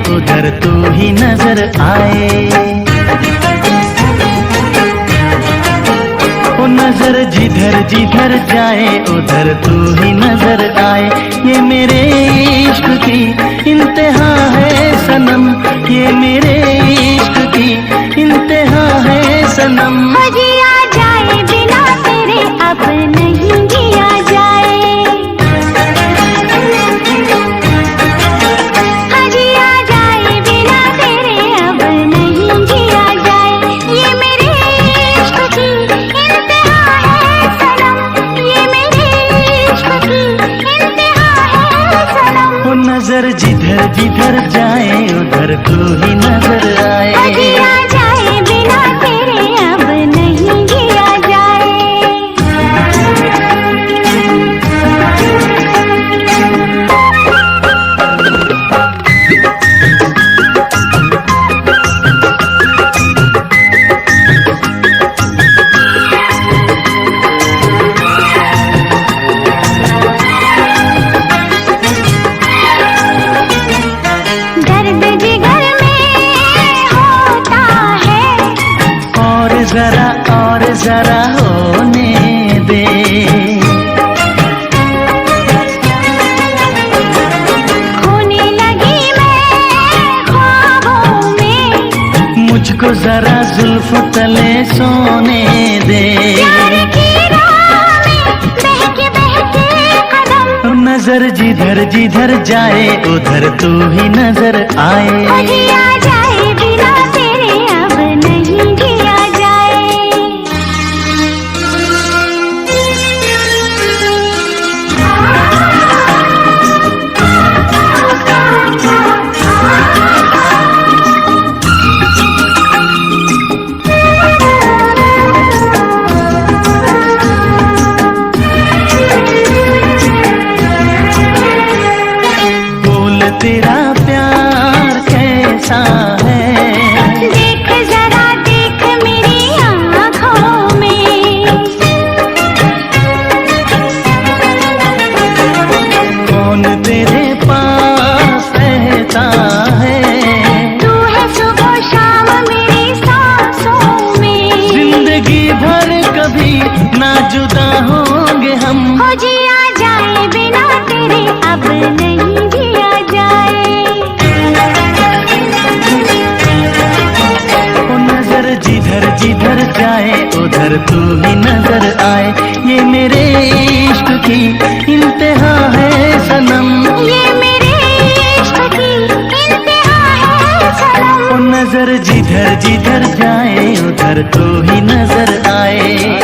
उधर तू ही नजर आए। वो नजर जिधर जिधर जाए उधर तू ही नजर आए। ये मेरे इश्क की इंतहा है सनम, ये मेरे इश्क की इंतहा है सनम। जिया जाए बिना तेरे अब नहीं जिया जाए, जिया जाए बिना तेरे अब नहीं जिया जाए। ये मेरे इश्क की इंतहा है सनम, ये मेरे इश्क की इंतहा है सनम। वो नजर जिधर जिधर जाए उधर तू ही नजर आए। जिया जाए बिना तेरे अब नहीं जिया जाए। दर्द जिगर में होता है, और जरा होने दे। खोने लगी मैं ख्वाबों में, मुझको जरा जुल्फ तले सोने दे। प्यार की राह में बहके कदम। नजर जिधर जिधर जाए उधर तू ही नजर आए। जिया जाए बिना तेरे अब नहीं जिया जाए। बोल तेरा प्यार कैसा है, देख जरा देख मेरी आँखों में, कौन तेरे पास रहता है। तू है सुबह शाम मेरी सांसों में। जिंदगी भर कभी ना जुदा होंगे हम। हो जिया जाए बिना तेरे अब नहीं जिया जाए। वो नजर जिधर जिधर जाए उधर तू ही नजर आए। ये मेरे इश्क की इंतहा है सनम, ये मेरे इश्क की इंतहा है सनम। वो नजर जिधर जिधर जाए उधर तू ही नजर आए।